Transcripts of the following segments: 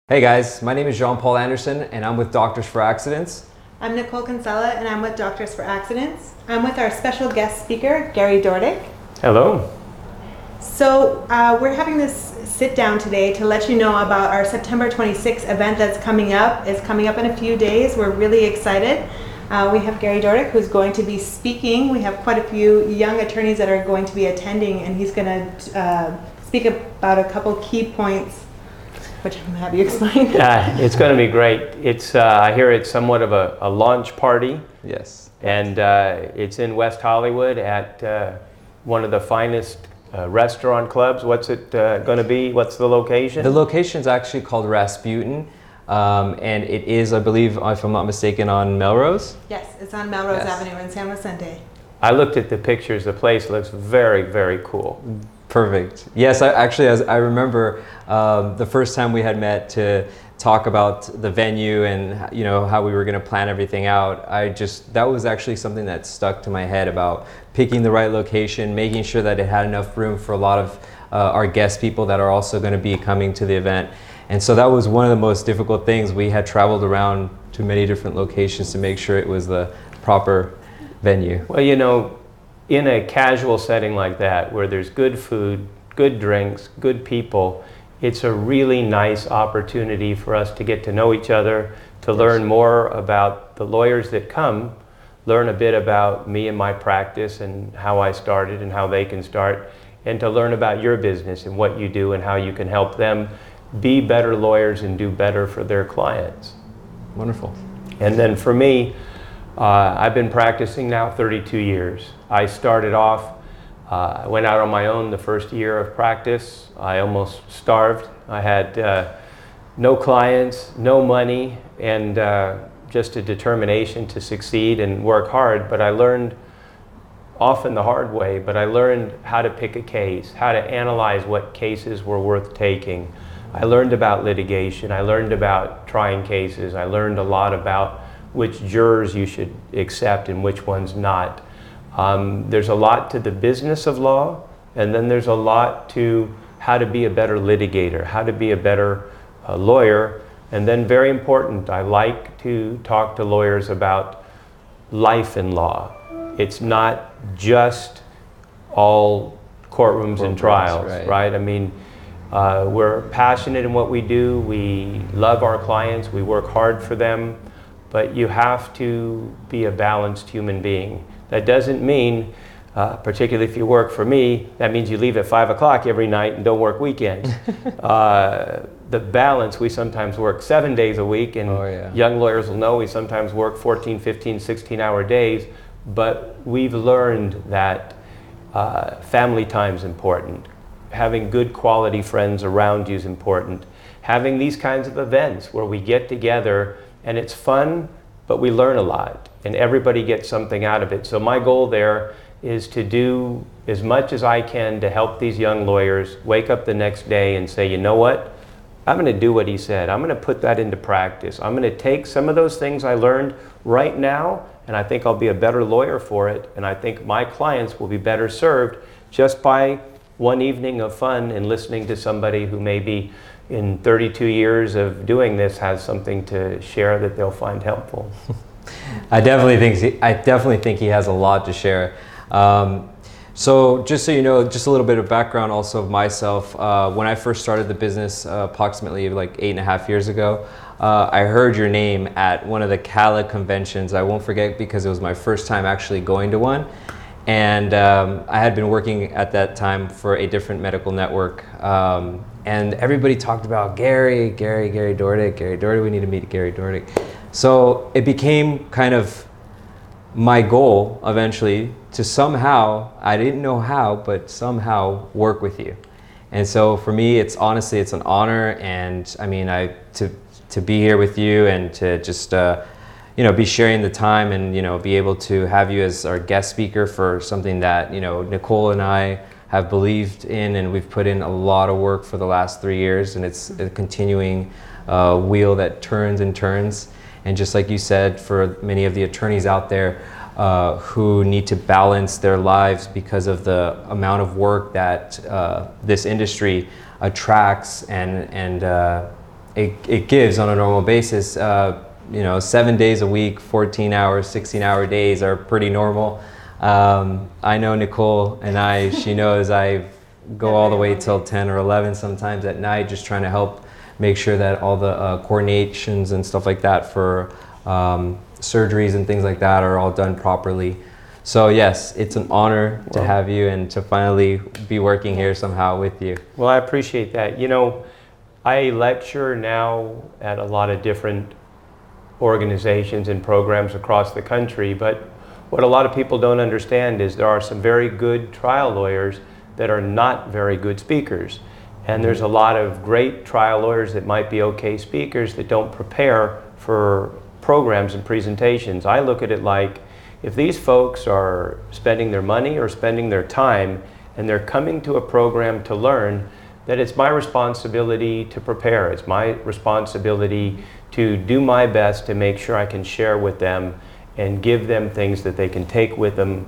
Hey guys, my name is Jean-Paul Anderson and I'm with Doctors for Accidents. I'm Nicole Kinsella and I'm with Doctors for Accidents. I'm with our special guest speaker, Gary Dordick. Hello. So we're having this sit down today to let you know about our September 26th event that's coming up. It's coming up in a few days. We're really excited. We have Gary Dordick who's going to be speaking. We have quite a few young attorneys that are going to be attending, and he's going to speak about a couple key points, which I'm happy to explain. It's going to be great. It's I hear it's somewhat of a launch party. Yes. And it's in West Hollywood at one of the finest restaurant clubs. What's it going to be? What's the location? The location is actually called Rasputin, and it is, I believe, if I'm not mistaken, on Melrose. Yes, it's on Melrose Avenue in San Vicente. I looked at the pictures. The place looks very, very cool. Perfect. Yes, I remember the first time we had met to talk about the venue and how we were going to plan everything out. That was actually something that stuck to my head about picking the right location, making sure that it had enough room for a lot of our guest people that are also going to be coming to the event. And so that was one of the most difficult things. We had traveled around to many different locations to make sure it was the proper venue. Well, in a casual setting like that, where there's good food, good drinks, good people, it's a really nice opportunity for us to get to know each other, to learn more about the lawyers that come, learn a bit about me and my practice and how I started and how they can start, and to learn about your business and what you do and how you can help them be better lawyers and do better for their clients. Wonderful. And then for me, I've been practicing now 32 years. I started off, I went out on my own the first year of practice. I almost starved. I had no clients, no money, and just a determination to succeed and work hard. But I learned, often the hard way, but I learned how to pick a case, how to analyze what cases were worth taking. I learned about litigation. I learned about trying cases. I learned a lot about which jurors you should accept and which ones not. There's a lot to the business of law, and then there's a lot to how to be a better litigator, how to be a better lawyer, and then very important, I like to talk to lawyers about life in law. It's not just all courtrooms and trials, right? I mean, we're passionate in what we do. We love our clients. We work hard for them. But you have to be a balanced human being. That doesn't mean, particularly if you work for me, that means you leave at 5 o'clock every night and don't work weekends. The balance, we sometimes work 7 days a week, and young lawyers will know we sometimes work 14, 15, 16-hour days, but we've learned that family time is important. Having good quality friends around you is important. Having these kinds of events where we get together and it's fun, but we learn a lot, and everybody gets something out of it. So my goal there is to do as much as I can to help these young lawyers wake up the next day and say, you know what? I'm going to do what he said. I'm going to put that into practice. I'm going to take some of those things I learned right now, and I think I'll be a better lawyer for it, and I think my clients will be better served just by one evening of fun and listening to somebody who maybe in 32 years of doing this has something to share that they'll find helpful. I definitely think he has a lot to share. So just so you know, just a little bit of background also of myself. When I first started the business approximately like 8.5 years ago, I heard your name at one of the CALA conventions. I won't forget because it was my first time actually going to one. And I had been working at that time for a different medical network. And everybody talked about Gary Dordick, we need to meet Gary Dordick. So it became kind of my goal eventually to somehow, I didn't know how, but somehow work with you. And so for me, it's honestly, it's an honor. And I mean, to be here with you and to just, be sharing the time and, be able to have you as our guest speaker for something that, Nicole and I have believed in, and we've put in a lot of work for the last 3 years, and it's a continuing wheel that turns and turns. And just like you said, for many of the attorneys out there who need to balance their lives because of the amount of work that this industry attracts and it gives on a normal basis. You know, 7 days a week, 14 hours, 16-hour days are pretty normal. I know Nicole and she knows I go all the way till 10 or 11 sometimes at night, just trying to help make sure that all the coordinations and stuff like that for surgeries and things like that are all done properly. So yes, it's an honor to have you and to finally be working here somehow with you. Well, I appreciate that. You know, I lecture now at a lot of different organizations and programs across the country, but what a lot of people don't understand is there are some very good trial lawyers that are not very good speakers. And there's a lot of great trial lawyers that might be okay speakers that don't prepare for programs and presentations. I look at it like, if these folks are spending their money or spending their time and they're coming to a program to learn, that it's my responsibility to prepare. It's my responsibility to do my best to make sure I can share with them and give them things that they can take with them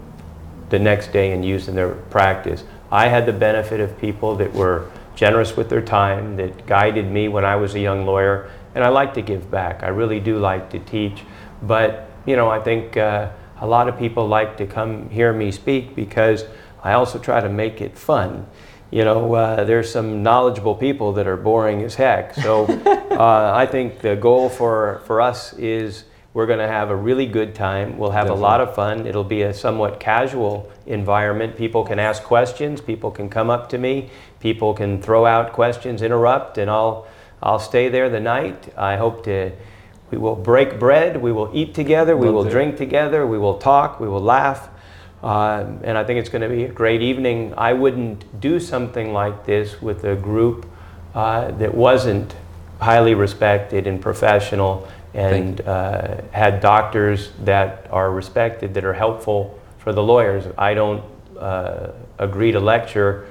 the next day and use in their practice. I had the benefit of people that were generous with their time, that guided me when I was a young lawyer, and I like to give back. I really do like to teach, but you know, I think a lot of people like to come hear me speak because I also try to make it fun. You know, there's some knowledgeable people that are boring as heck. So I think the goal for us is we're going to have a really good time. We'll have a lot of fun. It'll be a somewhat casual environment. People can ask questions. People can come up to me. People can throw out questions, interrupt, and I'll stay there the night. I hope we will break bread. We will eat together. We will drink together. We will talk. We will laugh. And I think it's going to be a great evening. I wouldn't do something like this with a group that wasn't highly respected and professional and had doctors that are respected, that are helpful for the lawyers. I don't agree to lecture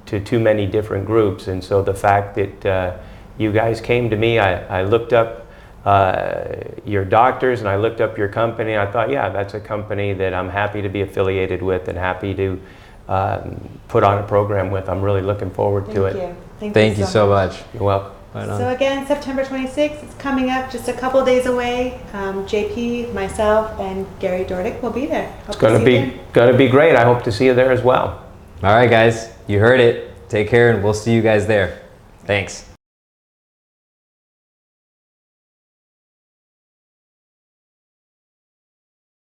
to too many different groups, and so the fact that you guys came to me, I looked up your doctors and I looked up your company. I thought, yeah, that's a company that I'm happy to be affiliated with and happy to put on a program with. I'm really looking forward to it. Thank you so much. You're welcome. Right on. So again, September 26th, it's coming up just a couple days away. JP, myself, and Gary Dordick will be there. It's going to be great. I hope to see you there as well. All right, guys, you heard it. Take care, and we'll see you guys there. Thanks.